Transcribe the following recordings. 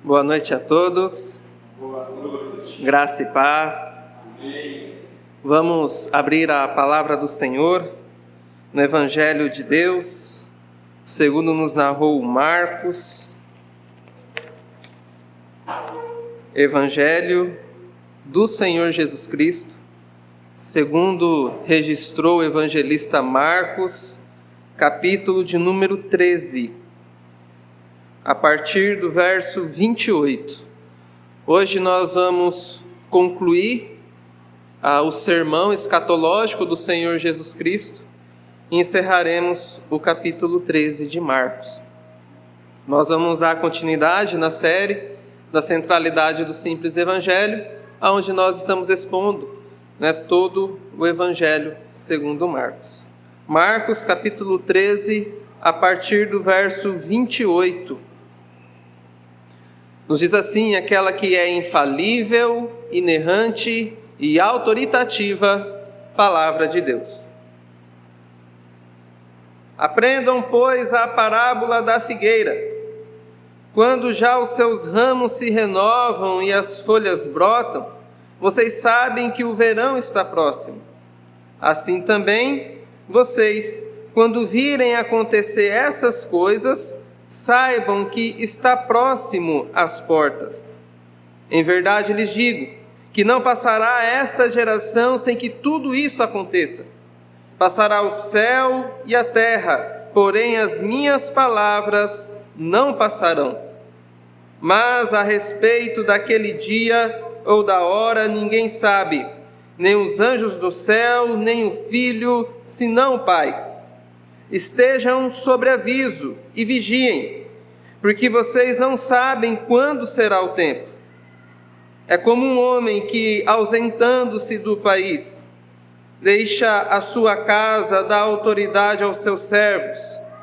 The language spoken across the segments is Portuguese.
Boa noite a todos. Boa noite. Graça e paz. Amém. Vamos abrir a palavra do Senhor no Evangelho de Deus, segundo nos narrou Marcos. Evangelho do Senhor Jesus Cristo, segundo registrou o evangelista Marcos, capítulo de número 13. A partir do verso 28. Hoje nós vamos concluir o sermão escatológico do Senhor Jesus Cristo e encerraremos o capítulo 13 de Marcos. Nós vamos dar continuidade na série da centralidade do simples evangelho, onde nós estamos expondo todo o evangelho segundo Marcos. Marcos capítulo 13, a partir do verso 28. Nos diz assim: aquela que é infalível, inerrante e autoritativa palavra de Deus. Aprendam, pois, a parábola da figueira. Quando já os seus ramos se renovam e as folhas brotam, vocês sabem que o verão está próximo. Assim também, vocês, quando virem acontecer essas coisas, saibam que está próximo às portas. Em verdade lhes digo, que não passará esta geração sem que tudo isso aconteça. Passará o céu e a terra, porém as minhas palavras não passarão. Mas a respeito daquele dia ou da hora ninguém sabe, nem os anjos do céu, nem o Filho, senão o Pai. Estejam sobre aviso e vigiem, porque vocês não sabem quando será o tempo. É como um homem que, ausentando-se do país, deixa a sua casa, dá autoridade aos seus servos,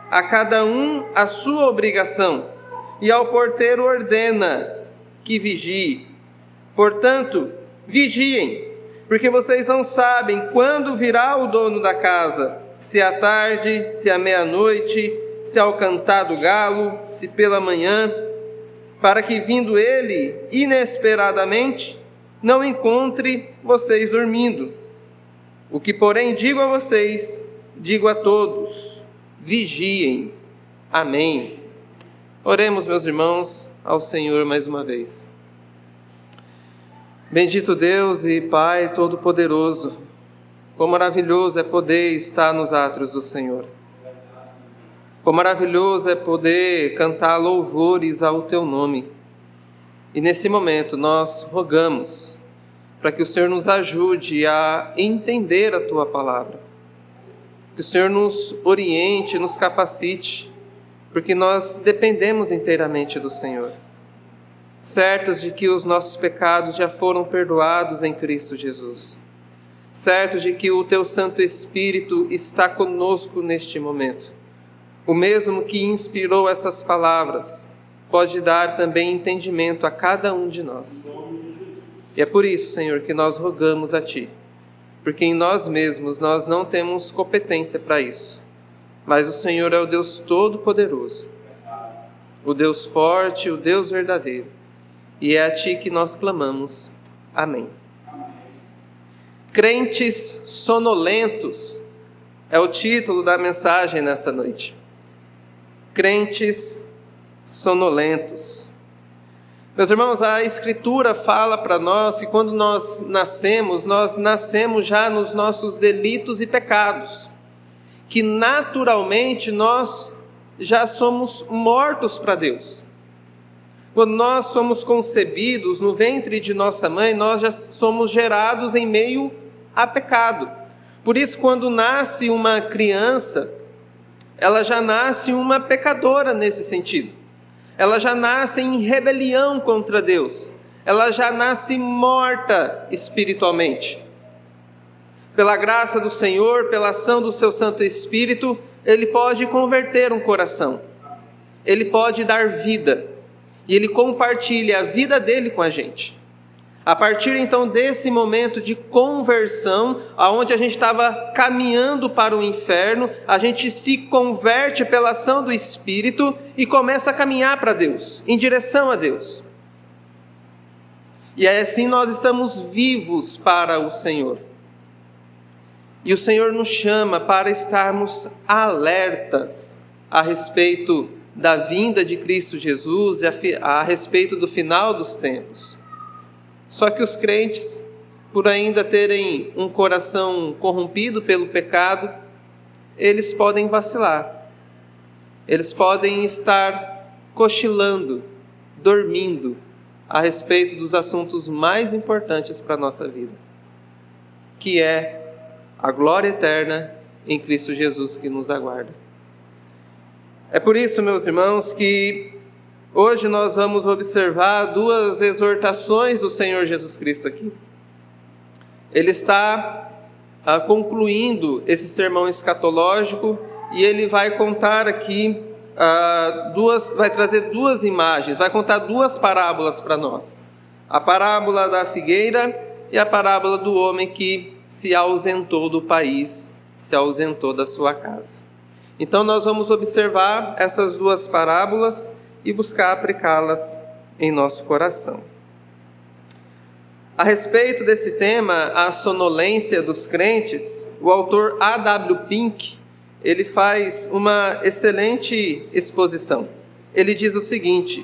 a cada um a sua obrigação, e ao porteiro ordena que vigie. Portanto, vigiem, porque vocês não sabem quando virá o dono da casa, se à tarde, se à meia-noite, se ao cantar do galo, se pela manhã, para que, vindo ele inesperadamente, não encontre vocês dormindo. O que, porém, digo a vocês, digo a todos: vigiem. Amém. Oremos, meus irmãos, ao Senhor mais uma vez. Bendito Deus e Pai Todo-Poderoso, quão maravilhoso é poder estar nos átrios do Senhor. Quão maravilhoso é poder cantar louvores ao Teu nome. E nesse momento nós rogamos para que o Senhor nos ajude a entender a Tua palavra. Que o Senhor nos oriente, nos capacite, porque nós dependemos inteiramente do Senhor. Certos de que os nossos pecados já foram perdoados em Cristo Jesus. Certos de que o Teu Santo Espírito está conosco neste momento. O mesmo que inspirou essas palavras pode dar também entendimento a cada um de nós. E é por isso, Senhor, que nós rogamos a Ti, porque em nós mesmos nós não temos competência para isso, mas o Senhor é o Deus Todo-Poderoso, o Deus forte, o Deus verdadeiro, e é a Ti que nós clamamos. Amém. Crentes sonolentos é o título da mensagem nessa noite. Crentes sonolentos. Meus irmãos, a Escritura fala para nós que quando nós nascemos já nos nossos delitos e pecados, que naturalmente nós já somos mortos para Deus. Quando nós somos concebidos no ventre de nossa mãe, nós já somos gerados em meio a pecado. Por isso, quando nasce uma criança, ela já nasce uma pecadora nesse sentido. Ela já nasce em rebelião contra Deus. Ela já nasce morta espiritualmente. Pela graça do Senhor, pela ação do seu Santo Espírito, Ele pode converter um coração. Ele pode dar vida. E Ele compartilha a vida dele com a gente. A partir então desse momento de conversão, aonde a gente estava caminhando para o inferno, a gente se converte pela ação do Espírito e começa a caminhar para Deus, em direção a Deus. E assim nós estamos vivos para o Senhor. E o Senhor nos chama para estarmos alertas a respeito da vinda de Cristo Jesus e a respeito do final dos tempos. Só que os crentes, por ainda terem um coração corrompido pelo pecado, eles podem vacilar. Eles podem estar cochilando, dormindo a respeito dos assuntos mais importantes para a nossa vida, que é a glória eterna em Cristo Jesus que nos aguarda. É por isso, meus irmãos, que hoje nós vamos observar duas exortações do Senhor Jesus Cristo aqui. Ele está concluindo esse sermão escatológico e ele vai contar aqui vai trazer duas imagens, vai contar duas parábolas para nós. A parábola da figueira e a parábola do homem que se ausentou do país, se ausentou da sua casa. Então nós vamos observar essas duas parábolas e buscar aplicá-las em nosso coração. A respeito desse tema, a sonolência dos crentes, o autor A.W. Pink, ele faz uma excelente exposição. Ele diz o seguinte: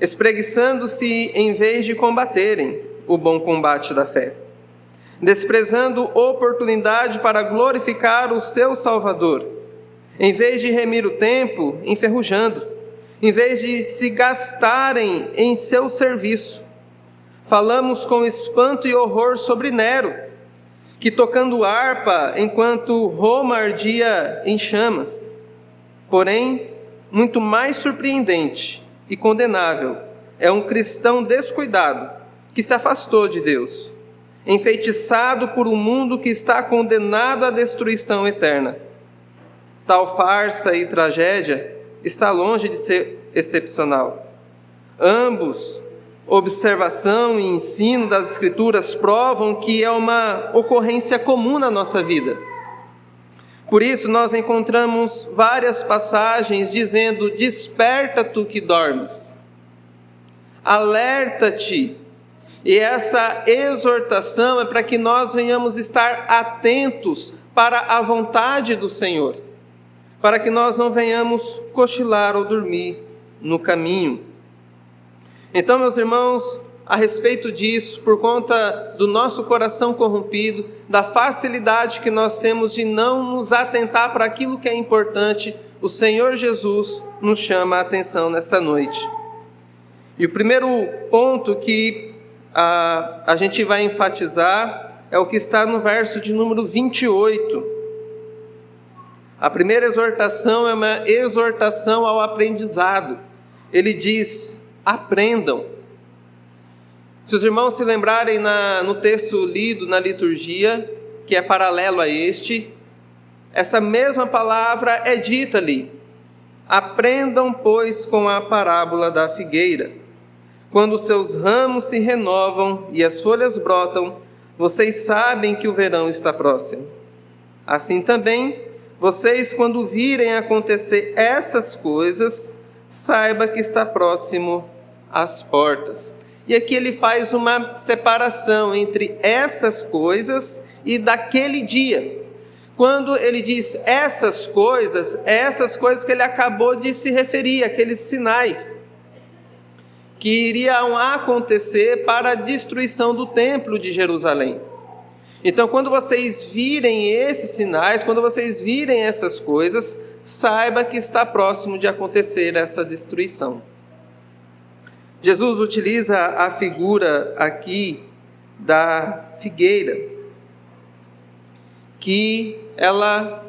espreguiçando-se em vez de combaterem o bom combate da fé, desprezando oportunidade para glorificar o seu Salvador, em vez de remir o tempo, enferrujando, em vez de se gastarem em seu serviço. Falamos com espanto e horror sobre Nero, que tocando harpa enquanto Roma ardia em chamas. Porém, muito mais surpreendente e condenável é um cristão descuidado que se afastou de Deus, enfeitiçado por um mundo que está condenado à destruição eterna. Tal farsa e tragédia está longe de ser excepcional. Ambos, observação e ensino das Escrituras, provam que é uma ocorrência comum na nossa vida. Por isso nós encontramos várias passagens dizendo: desperta tu que dormes, alerta-te. E essa exortação é para que nós venhamos estar atentos para a vontade do Senhor, para que nós não venhamos cochilar ou dormir no caminho. Então, meus irmãos, a respeito disso, por conta do nosso coração corrompido, da facilidade que nós temos de não nos atentar para aquilo que é importante, o Senhor Jesus nos chama a atenção nessa noite. E o primeiro ponto que a gente vai enfatizar é o que está no verso de número 28. A primeira exortação é uma exortação ao aprendizado. Ele diz: aprendam. Se os irmãos se lembrarem no texto lido na liturgia, que é paralelo a este, essa mesma palavra é dita ali. Aprendam, pois, com a parábola da figueira. Quando os seus ramos se renovam e as folhas brotam, vocês sabem que o verão está próximo. Assim também, vocês, quando virem acontecer essas coisas, saiba que está próximo às portas. E aqui ele faz uma separação entre essas coisas e daquele dia. Quando ele diz essas coisas, é essas coisas que ele acabou de se referir, aqueles sinais que iriam acontecer para a destruição do templo de Jerusalém. Então, quando vocês virem esses sinais, quando vocês virem essas coisas, saiba que está próximo de acontecer essa destruição. Jesus utiliza a figura aqui da figueira, que ela,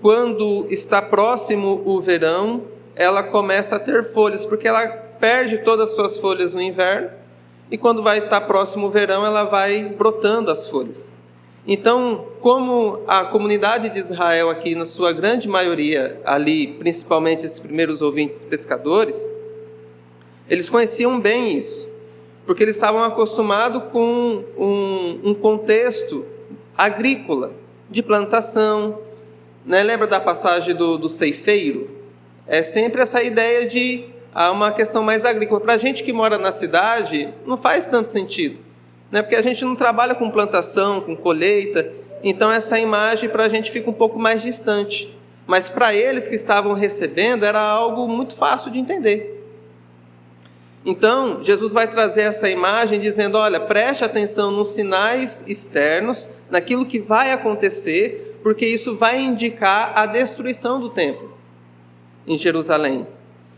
quando está próximo o verão, ela começa a ter folhas, porque ela perde todas as suas folhas no inverno, e quando vai estar próximo o verão, ela vai brotando as folhas. Então, como a comunidade de Israel aqui, na sua grande maioria, ali, principalmente esses primeiros ouvintes pescadores, eles conheciam bem isso, porque eles estavam acostumados com um contexto agrícola, de plantação, né? Lembra da passagem do ceifeiro? É sempre essa ideia de a uma questão mais agrícola. Para a gente que mora na cidade, não faz tanto sentido, né? Porque a gente não trabalha com plantação, com colheita, então essa imagem para a gente fica um pouco mais distante. Mas para eles que estavam recebendo, era algo muito fácil de entender. Então, Jesus vai trazer essa imagem dizendo, olha, preste atenção nos sinais externos, naquilo que vai acontecer, porque isso vai indicar a destruição do templo em Jerusalém.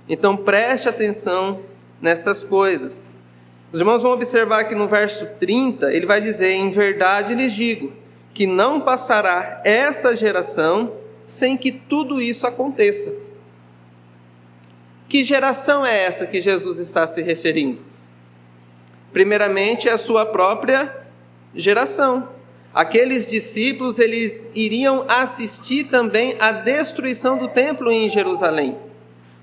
Então, preste atenção nessas coisas. Os irmãos vão observar que no verso 30, ele vai dizer, em verdade lhes digo, que não passará essa geração sem que tudo isso aconteça. Que geração é essa que Jesus está se referindo? Primeiramente, a sua própria geração. Aqueles discípulos, eles iriam assistir também à destruição do templo em Jerusalém.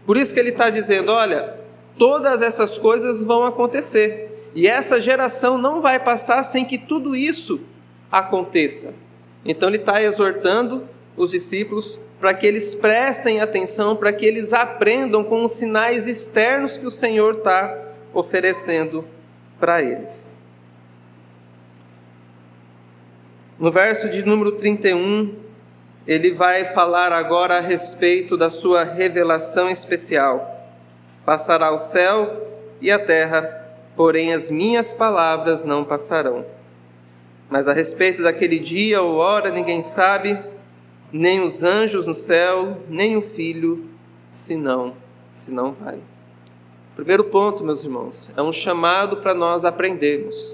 Por isso que ele está dizendo, olha, todas essas coisas vão acontecer. E essa geração não vai passar sem que tudo isso aconteça. Então ele está exortando os discípulos para que eles prestem atenção, para que eles aprendam com os sinais externos que o Senhor está oferecendo para eles. No verso de número 31, ele vai falar agora a respeito da sua revelação especial. Passará o céu e a terra, porém as minhas palavras não passarão. Mas a respeito daquele dia ou hora ninguém sabe, nem os anjos no céu, nem o Filho, senão o Pai. Primeiro ponto, meus irmãos, é um chamado para nós aprendermos.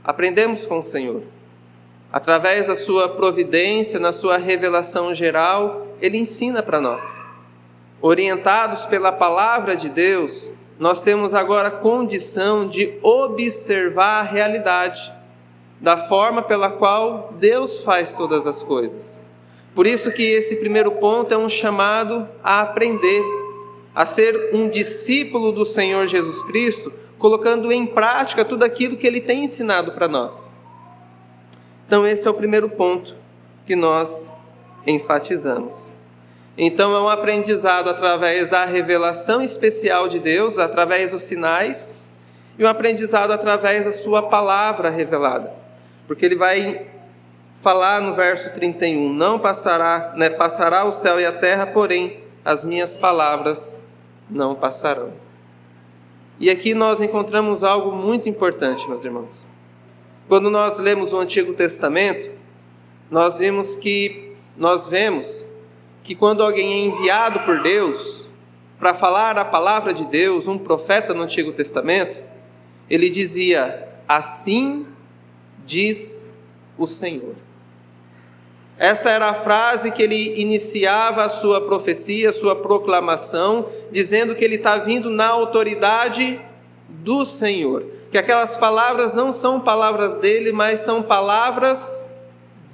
Aprendemos com o Senhor. Através da sua providência, na sua revelação geral, Ele ensina para nós. Orientados pela palavra de Deus, nós temos agora condição de observar a realidade, da forma pela qual Deus faz todas as coisas. Por isso que esse primeiro ponto é um chamado a aprender, a ser um discípulo do Senhor Jesus Cristo, colocando em prática tudo aquilo que Ele tem ensinado para nós. Então esse é o primeiro ponto que nós enfatizamos. Então é um aprendizado através da revelação especial de Deus, através dos sinais, e um aprendizado através da sua palavra revelada. Porque ele vai falar no verso 31, não passará, passará o céu e a terra, porém as minhas palavras não passarão. E aqui nós encontramos algo muito importante, meus irmãos. Quando nós lemos o Antigo Testamento, nós vemos que quando alguém é enviado por Deus para falar a palavra de Deus, um profeta no Antigo Testamento, ele dizia, assim diz o Senhor. Essa era a frase que ele iniciava a sua profecia, a sua proclamação, dizendo que ele está vindo na autoridade do Senhor. Que aquelas palavras não são palavras dele, mas são palavras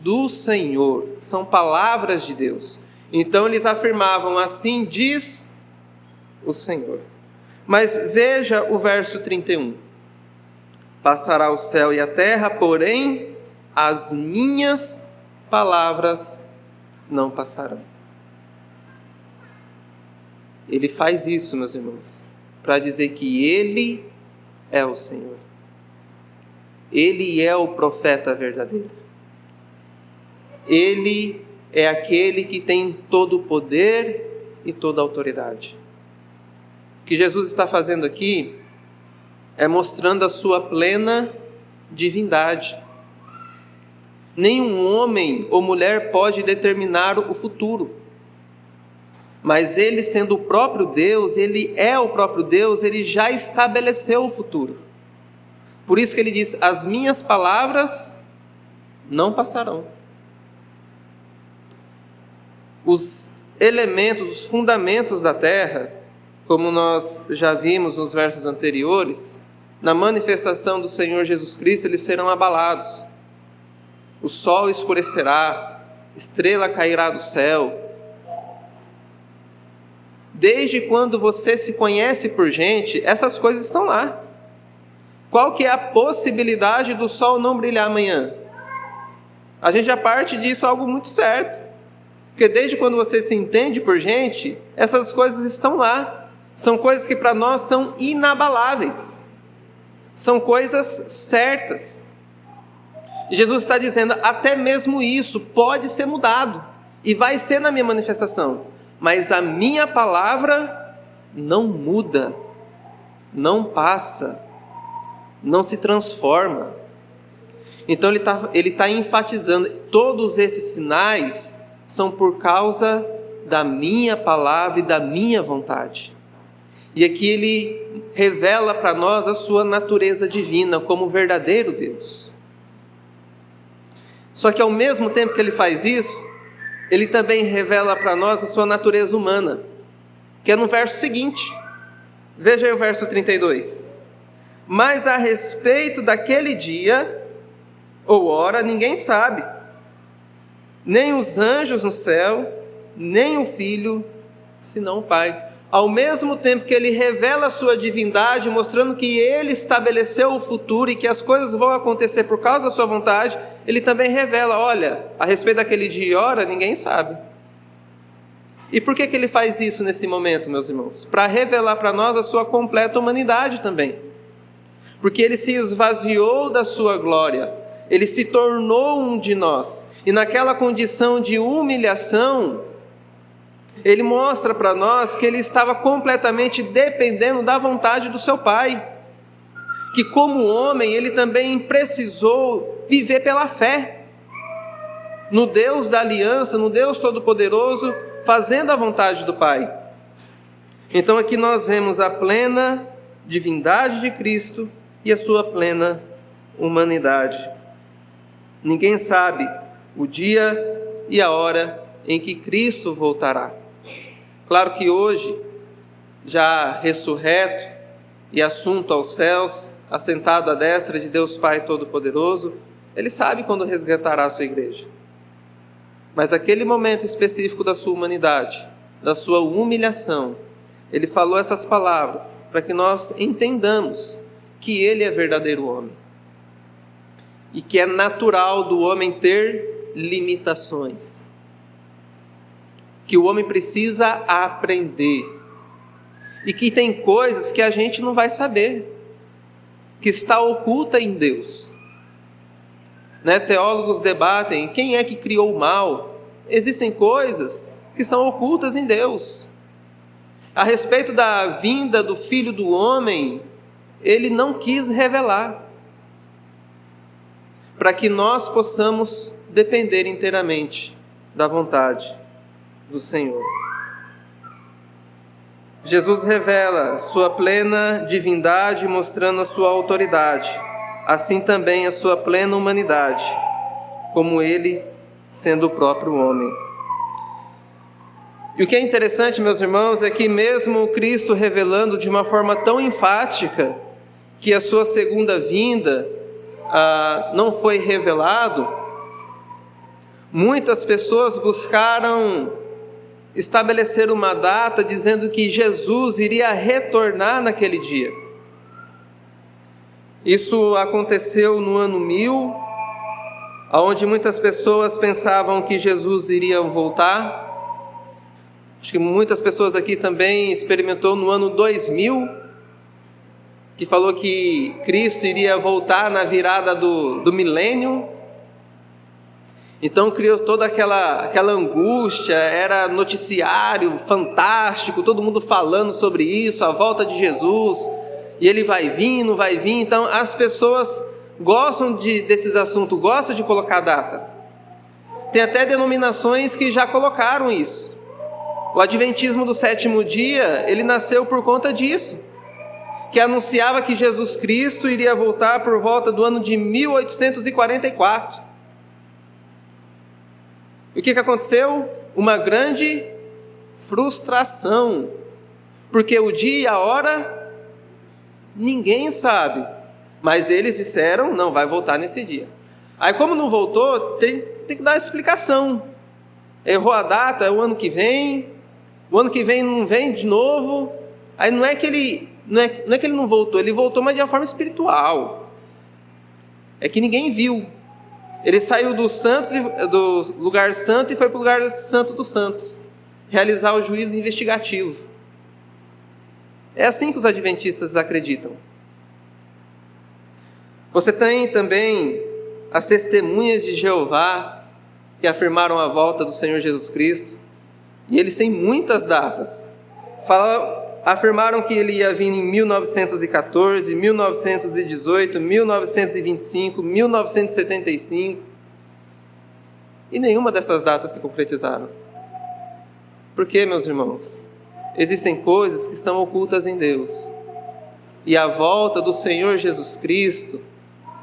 do Senhor. São palavras de Deus. Então eles afirmavam, assim diz o Senhor. Mas veja o verso 31. Passará o céu e a terra, porém as minhas palavras não passarão. Ele faz isso, meus irmãos, para dizer que Ele é o Senhor. Ele é o profeta verdadeiro. Ele é aquele que tem todo o poder e toda a autoridade. O que Jesus está fazendo aqui é mostrando a sua plena divindade. Nenhum homem ou mulher pode determinar o futuro. Mas Ele, sendo o próprio Deus, Ele é o próprio Deus, Ele já estabeleceu o futuro. Por isso que Ele diz, as minhas palavras não passarão. Os elementos, os fundamentos da terra, como nós já vimos nos versos anteriores, na manifestação do Senhor Jesus Cristo, eles serão abalados. O sol escurecerá, estrela cairá do céu. Desde quando você se conhece por gente, essas coisas estão lá. Qual que é a possibilidade do sol não brilhar amanhã? A gente já parte disso algo muito certo. Porque desde quando você se entende por gente, essas coisas estão lá. São coisas que para nós são inabaláveis. São coisas certas. E Jesus está dizendo, até mesmo isso pode ser mudado. E vai ser na minha manifestação. Mas a minha palavra não muda, não passa, não se transforma. Então ele tá enfatizando, todos esses sinais são por causa da minha palavra e da minha vontade. E aqui ele revela para nós a sua natureza divina como verdadeiro Deus. Só que ao mesmo tempo que ele faz isso, ele também revela para nós a sua natureza humana, que é no verso seguinte. Veja aí o verso 32. Mas a respeito daquele dia ou hora ninguém sabe, nem os anjos no céu, nem o Filho, senão o Pai. Ao mesmo tempo que ele revela a sua divindade, mostrando que ele estabeleceu o futuro e que as coisas vão acontecer por causa da sua vontade, ele também revela, olha, a respeito daquele dia e hora, ninguém sabe. E por que ele faz isso nesse momento, meus irmãos? Para revelar para nós a sua completa humanidade também. Porque ele se esvaziou da sua glória, ele se tornou um de nós. E naquela condição de humilhação, ele mostra para nós que ele estava completamente dependendo da vontade do seu Pai. Que como homem, ele também precisou viver pela fé no Deus da aliança, no Deus Todo-Poderoso, fazendo a vontade do Pai. Então aqui nós vemos a plena divindade de Cristo e a sua plena humanidade. Ninguém sabe o dia e a hora em que Cristo voltará. Claro que hoje, já ressurreto e assunto aos céus, assentado à destra de Deus Pai Todo-Poderoso, ele sabe quando resgatará a sua igreja. Mas aquele momento específico da sua humanidade, da sua humilhação, ele falou essas palavras para que nós entendamos que ele é verdadeiro homem. E que é natural do homem ter limitações. Que o homem precisa aprender. E que tem coisas que a gente não vai saber. Que está oculta em Deus. Teólogos debatem quem é que criou o mal. Existem coisas que são ocultas em Deus. A respeito da vinda do Filho do Homem, ele não quis revelar. Para que nós possamos depender inteiramente da vontade do Senhor. Jesus revela sua plena divindade, mostrando a sua autoridade, assim também a sua plena humanidade, como ele sendo o próprio homem. E o que é interessante, meus irmãos, é que mesmo Cristo revelando de uma forma tão enfática que a sua segunda vinda não foi revelado, muitas pessoas buscaram estabelecer uma data dizendo que Jesus iria retornar naquele dia. Isso aconteceu no ano 1000, onde muitas pessoas pensavam que Jesus iria voltar. Acho que muitas pessoas aqui também experimentou no ano 2000, que falou que Cristo iria voltar na virada do milênio. Então criou toda aquela angústia, era noticiário fantástico, todo mundo falando sobre isso, a volta de Jesus, e ele vai vir, não vai vir. Então as pessoas gostam desses assuntos, gostam de colocar data. Tem até denominações que já colocaram isso. O Adventismo do sétimo dia, ele nasceu por conta disso, que anunciava que Jesus Cristo iria voltar por volta do ano de 1844. E o que aconteceu? Uma grande frustração, porque o dia e a hora ninguém sabe, mas eles disseram, não, vai voltar nesse dia. Aí como não voltou, tem que dar uma explicação. Errou a data, é o ano que vem não vem de novo. Aí não é que ele não voltou, ele voltou, mas de uma forma espiritual. É que ninguém viu. Ele saiu do lugar santo e foi para o lugar santo dos santos, realizar o juízo investigativo. É assim que os adventistas acreditam. Você tem também as testemunhas de Jeová, que afirmaram a volta do Senhor Jesus Cristo, e eles têm muitas datas. Afirmaram que ele ia vir em 1914, 1918, 1925, 1975, e nenhuma dessas datas se concretizaram. Por quê, meus irmãos? Existem coisas que estão ocultas em Deus, e a volta do Senhor Jesus Cristo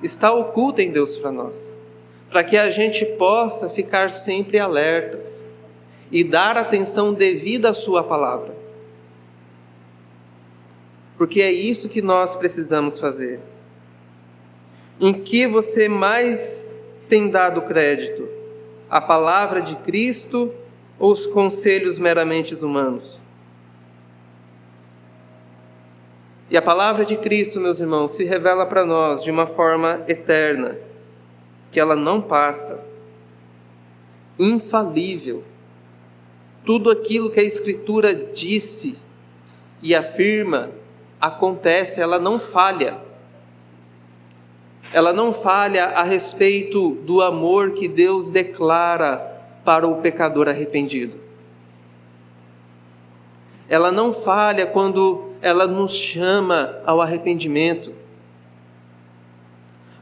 está oculta em Deus para nós, para que a gente possa ficar sempre alertas e dar atenção devida à sua palavra. Porque é isso que nós precisamos fazer. Em que você mais tem dado crédito? A palavra de Cristo ou os conselhos meramente humanos? E a palavra de Cristo, meus irmãos, se revela para nós de uma forma eterna, que ela não passa, infalível. Tudo aquilo que a Escritura disse e afirma, acontece, ela não falha. Ela não falha a respeito do amor que Deus declara para o pecador arrependido. Ela não falha quando ela nos chama ao arrependimento.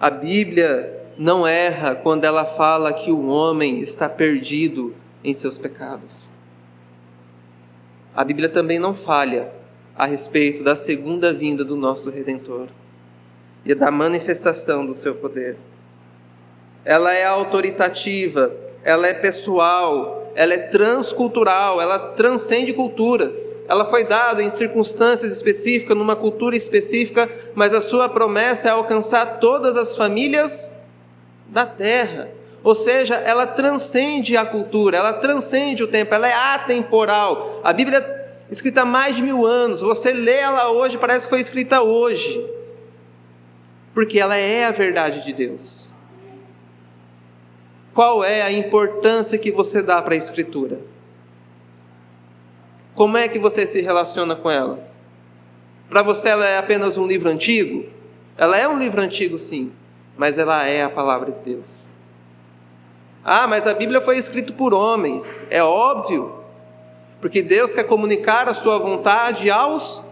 A Bíblia não erra quando ela fala que o homem está perdido em seus pecados. A Bíblia também não falha a respeito da segunda vinda do nosso Redentor e da manifestação do seu poder. Ela é autoritativa, ela é pessoal, ela é transcultural, ela transcende culturas. Ela foi dada em circunstâncias específicas, numa cultura específica, mas a sua promessa é alcançar todas as famílias da terra. Ou seja, ela transcende a cultura, ela transcende o tempo, ela é atemporal. A Bíblia escrita há mais de 1000 anos, você lê ela hoje, parece que foi escrita hoje, porque ela é a verdade de Deus. Qual é a importância que você dá para a Escritura? Como é que você se relaciona com ela? Para você ela é apenas um livro antigo? Ela é um livro antigo, sim, mas ela é a palavra de Deus. Ah, mas a Bíblia foi escrita por homens. É óbvio, porque Deus quer comunicar a sua vontade aos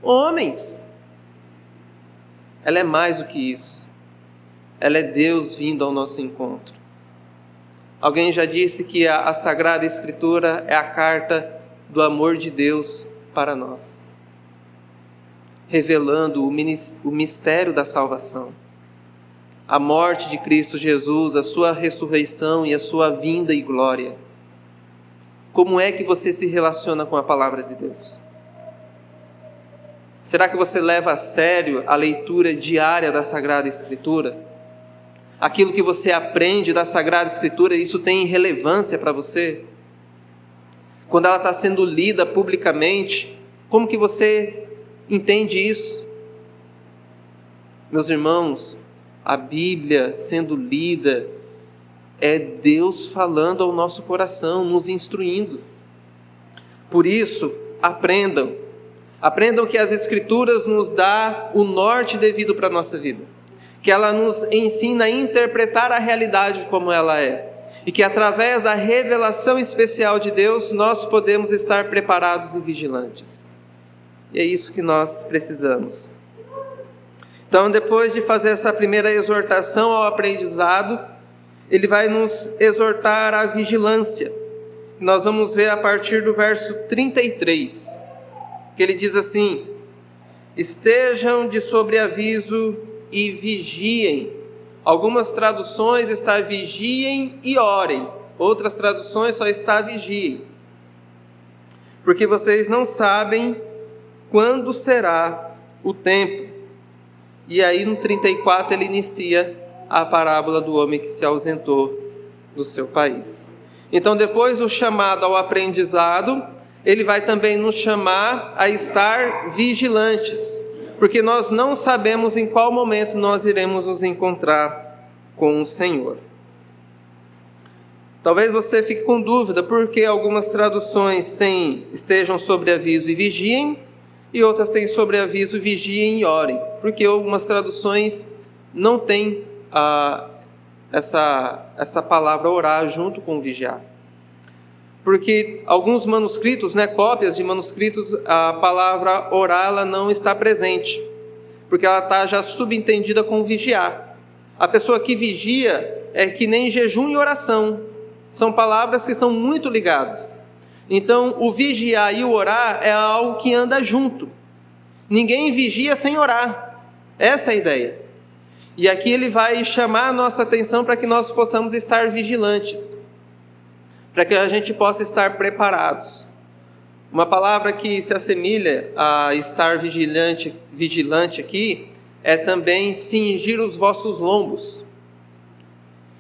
homens. Ela é mais do que isso. Ela é Deus vindo ao nosso encontro. Alguém já disse que a Sagrada Escritura é a carta do amor de Deus para nós, revelando o mistério da salvação. A morte de Cristo Jesus, a sua ressurreição e a sua vinda e glória. Como é que você se relaciona com a palavra de Deus? Será que você leva a sério a leitura diária da Sagrada Escritura? Aquilo que você aprende da Sagrada Escritura, isso tem relevância para você? Quando ela está sendo lida publicamente, como que você entende isso? Meus irmãos, a Bíblia sendo lida é Deus falando ao nosso coração, nos instruindo. Por isso, aprendam que as Escrituras nos dão o norte devido para a nossa vida, que ela nos ensina a interpretar a realidade como ela é, e que através da revelação especial de Deus, nós podemos estar preparados e vigilantes. E é isso que nós precisamos. Então, depois de fazer essa primeira exortação ao aprendizado, ele vai nos exortar à vigilância. Nós vamos ver a partir do verso 33, que ele diz assim: estejam de sobreaviso e vigiem. Algumas traduções está vigiem e orem, outras traduções só está vigiem, porque vocês não sabem quando será o tempo. E aí no 34 ele inicia a parábola do homem que se ausentou do seu país. Então, depois do chamado ao aprendizado, ele vai também nos chamar a estar vigilantes, porque nós não sabemos em qual momento nós iremos nos encontrar com o Senhor. Talvez você fique com dúvida, porque algumas traduções estejam sobre aviso e vigiem, E outras têm sobreaviso, vigiem e orem, porque algumas traduções não têm essa palavra orar junto com vigiar. Porque alguns manuscritos, cópias de manuscritos, a palavra orar ela não está presente, porque ela está já subentendida com vigiar. A pessoa que vigia é que nem jejum e oração, são palavras que estão muito ligadas. Então, o vigiar e o orar é algo que anda junto. Ninguém vigia sem orar. Essa é a ideia. E aqui ele vai chamar a nossa atenção para que nós possamos estar vigilantes, para que a gente possa estar preparados. Uma palavra que se assemelha a estar vigilante aqui, é também cingir os vossos lombos.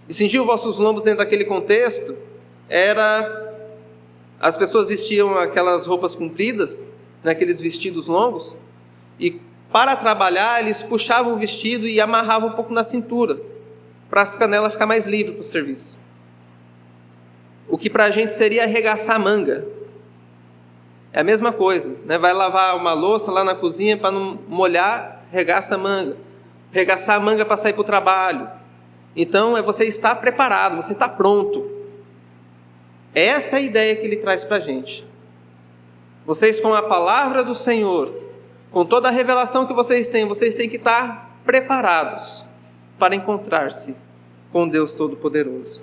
E cingir os vossos lombos dentro daquele contexto, as pessoas vestiam aquelas roupas compridas, aqueles vestidos longos, e para trabalhar eles puxavam o vestido e amarravam um pouco na cintura, para as canelas ficar mais livre para o serviço. O que para a gente seria arregaçar a manga. É a mesma coisa, vai lavar uma louça lá na cozinha, para não molhar, arregaça a manga. Arregaçar a manga para sair para o trabalho. Então é você estar preparado, você está pronto. Essa é a ideia que ele traz para a gente. Vocês, com a palavra do Senhor, com toda a revelação que vocês têm que estar preparados para encontrar-se com Deus Todo-Poderoso.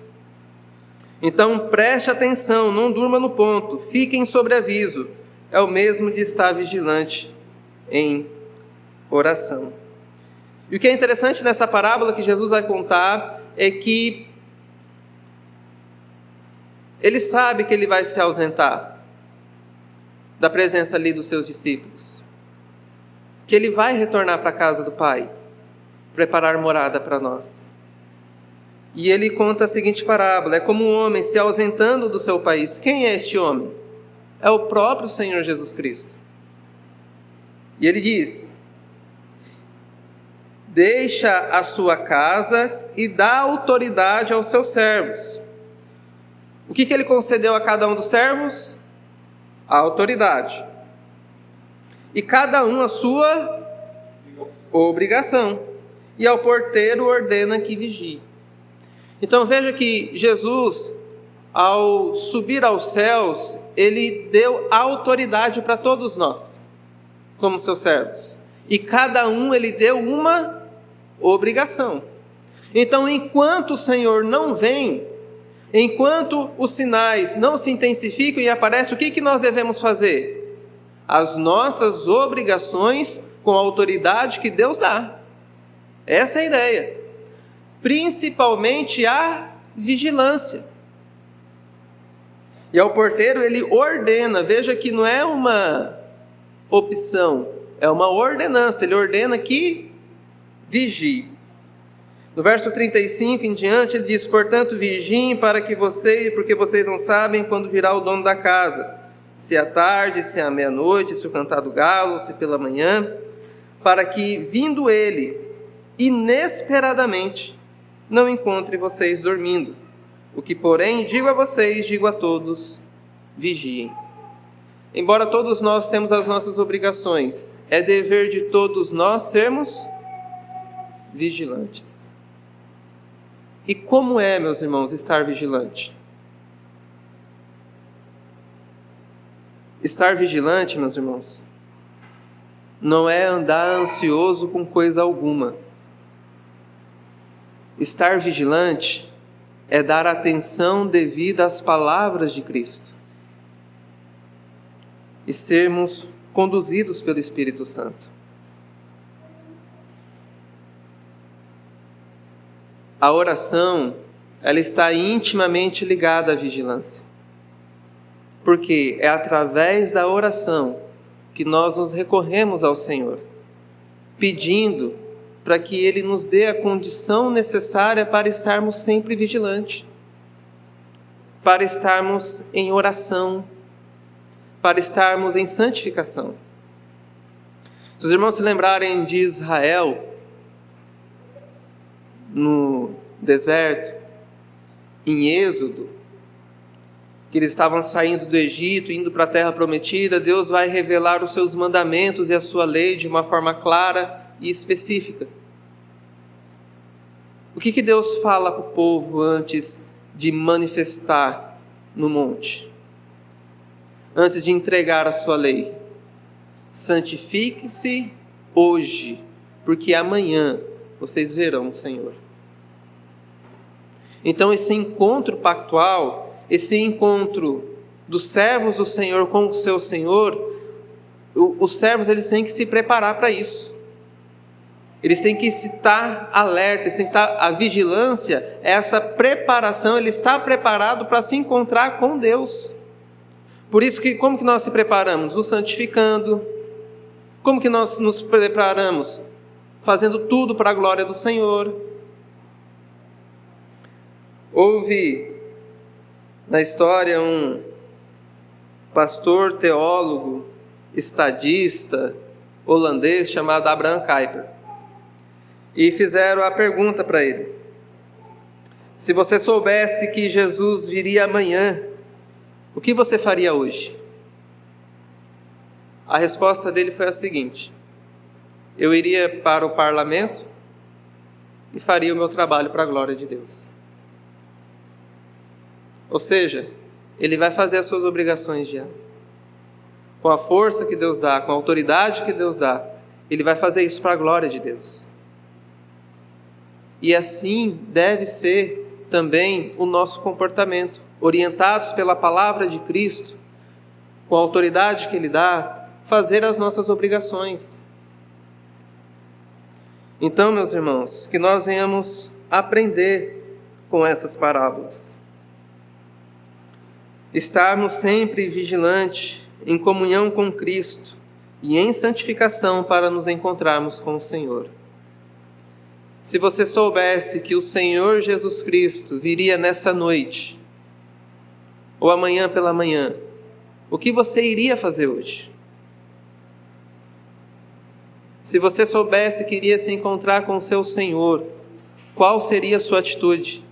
Então preste atenção, não durma no ponto, fiquem sobre aviso. É o mesmo de estar vigilante em oração. E o que é interessante nessa parábola que Jesus vai contar é que ele sabe que ele vai se ausentar da presença ali dos seus discípulos, que ele vai retornar para a casa do Pai, preparar morada para nós. E ele conta a seguinte parábola: é como um homem se ausentando do seu país. Quem é este homem? É o próprio Senhor Jesus Cristo. E ele diz: deixa a sua casa e dá autoridade aos seus servos. O que ele concedeu a cada um dos servos? A autoridade. E cada um a sua obrigação. E ao porteiro ordena que vigie. Então veja que Jesus, ao subir aos céus, ele deu autoridade para todos nós, como seus servos. E cada um ele deu uma obrigação. Então, enquanto o Senhor não vem, enquanto os sinais não se intensificam e aparecem, o que nós devemos fazer? As nossas obrigações com a autoridade que Deus dá. Essa é a ideia. Principalmente a vigilância. E ao porteiro ele ordena, veja que não é uma opção, é uma ordenança, ele ordena que vigie. No verso 35 em diante ele diz: portanto vigiem porque vocês não sabem quando virá o dono da casa, se à tarde, se à meia-noite, se o cantar do galo, se pela manhã, para que vindo ele inesperadamente não encontre vocês dormindo. O que, porém, digo a vocês, digo a todos: vigiem. Embora todos nós temos as nossas obrigações, é dever de todos nós sermos vigilantes. E como é, meus irmãos, estar vigilante? Estar vigilante, meus irmãos, não é andar ansioso com coisa alguma. Estar vigilante é dar atenção devida às palavras de Cristo e sermos conduzidos pelo Espírito Santo. A oração, ela está intimamente ligada à vigilância, porque é através da oração que nós nos recorremos ao Senhor, pedindo para que Ele nos dê a condição necessária para estarmos sempre vigilantes, para estarmos em oração, para estarmos em santificação. Se os irmãos se lembrarem de Israel, no deserto, em Êxodo, que eles estavam saindo do Egito, indo para a terra prometida, Deus vai revelar os seus mandamentos e a sua lei de uma forma clara e específica. O que Deus fala para o povo antes de manifestar no monte? Antes de entregar a sua lei? Santifique-se hoje, porque amanhã vocês verão o Senhor. Então esse encontro pactual, esse encontro dos servos do Senhor com o seu Senhor, os servos eles têm que se preparar para isso. Eles têm que estar alerta, eles têm que estar, a vigilância, essa preparação, ele está preparado para se encontrar com Deus. Por isso que, como que nós se preparamos? Nos santificando. Como que nós nos preparamos? Fazendo tudo para a glória do Senhor. Houve na história um pastor, teólogo, estadista, holandês, chamado Abraham Kuyper. E fizeram a pergunta para ele: se você soubesse que Jesus viria amanhã, o que você faria hoje? A resposta dele foi a seguinte: eu iria para o parlamento e faria o meu trabalho para a glória de Deus. Ou seja, ele vai fazer as suas obrigações diárias. Com a força que Deus dá, com a autoridade que Deus dá, ele vai fazer isso para a glória de Deus. E assim deve ser também o nosso comportamento, orientados pela palavra de Cristo, com a autoridade que Ele dá, fazer as nossas obrigações. Então, meus irmãos, que nós venhamos aprender com essas parábolas. Estarmos sempre vigilantes, em comunhão com Cristo e em santificação para nos encontrarmos com o Senhor. Se você soubesse que o Senhor Jesus Cristo viria nessa noite, ou amanhã pela manhã, o que você iria fazer hoje? Se você soubesse que iria se encontrar com o seu Senhor, qual seria a sua atitude?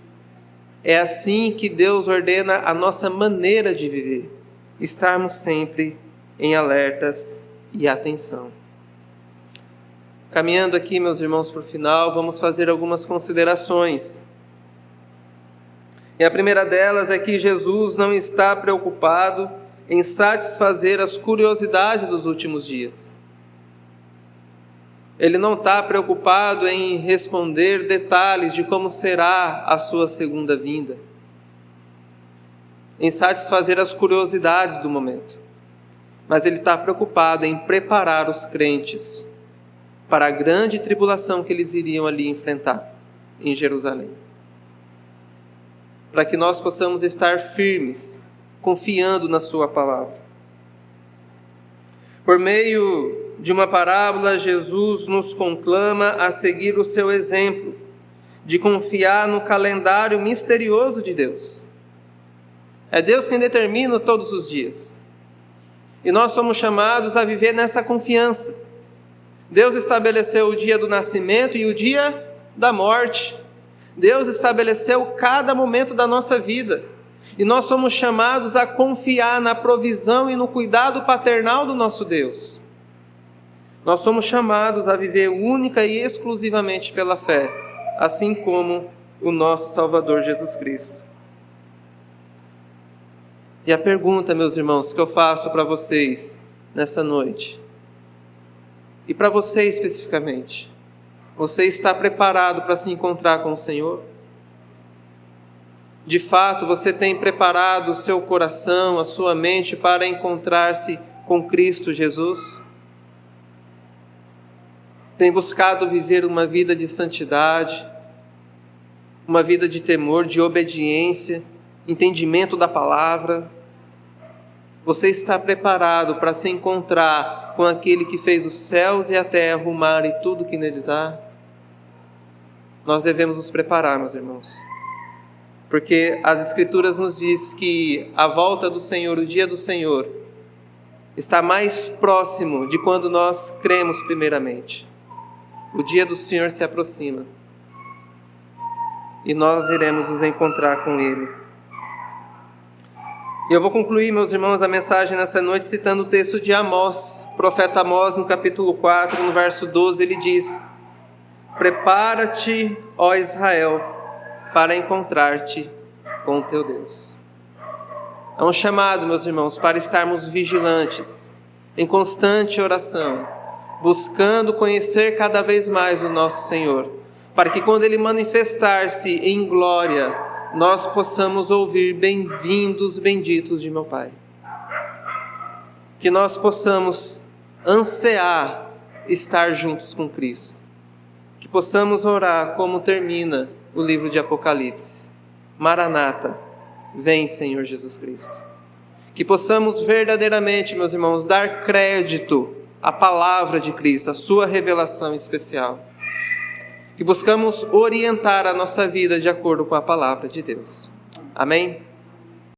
É assim que Deus ordena a nossa maneira de viver, estarmos sempre em alertas e atenção. Caminhando aqui, meus irmãos, para o final, vamos fazer algumas considerações. E a primeira delas é que Jesus não está preocupado em satisfazer as curiosidades dos últimos dias. Ele não está preocupado em responder detalhes de como será a sua segunda vinda, em satisfazer as curiosidades do momento. Mas ele está preocupado em preparar os crentes para a grande tribulação que eles iriam ali enfrentar em Jerusalém. Para que nós possamos estar firmes, confiando na sua palavra. Por meio de uma parábola, Jesus nos conclama a seguir o seu exemplo, de confiar no calendário misterioso de Deus. É Deus quem determina todos os dias. E nós somos chamados a viver nessa confiança. Deus estabeleceu o dia do nascimento e o dia da morte. Deus estabeleceu cada momento da nossa vida. E nós somos chamados a confiar na provisão e no cuidado paternal do nosso Deus. Nós somos chamados a viver única e exclusivamente pela fé, assim como o nosso Salvador Jesus Cristo. E a pergunta, meus irmãos, que eu faço para vocês nessa noite, e para você especificamente, você está preparado para se encontrar com o Senhor? De fato, você tem preparado o seu coração, a sua mente para encontrar-se com Cristo Jesus? Tem buscado viver uma vida de santidade, uma vida de temor, de obediência, entendimento da palavra? Você está preparado para se encontrar com aquele que fez os céus e a terra, o mar e tudo que neles há? Nós devemos nos preparar, meus irmãos. Porque as Escrituras nos diz que a volta do Senhor, o dia do Senhor, está mais próximo de quando nós cremos primeiramente. O dia do Senhor se aproxima. E nós iremos nos encontrar com Ele. E eu vou concluir, meus irmãos, a mensagem nessa noite citando o texto de Amós, profeta Amós, no capítulo 4, no verso 12, ele diz: prepara-te, ó Israel, para encontrar-te com o teu Deus. É um chamado, meus irmãos, para estarmos vigilantes, em constante oração, buscando conhecer cada vez mais o nosso Senhor, para que quando Ele manifestar-se em glória, nós possamos ouvir: bem-vindos, benditos de meu Pai. Que nós possamos ansiar estar juntos com Cristo. Que possamos orar como termina o livro de Apocalipse: Maranata, vem Senhor Jesus Cristo. Que possamos verdadeiramente, meus irmãos, dar crédito à palavra de Cristo, à sua revelação especial. Que buscamos orientar a nossa vida de acordo com a palavra de Deus. Amém?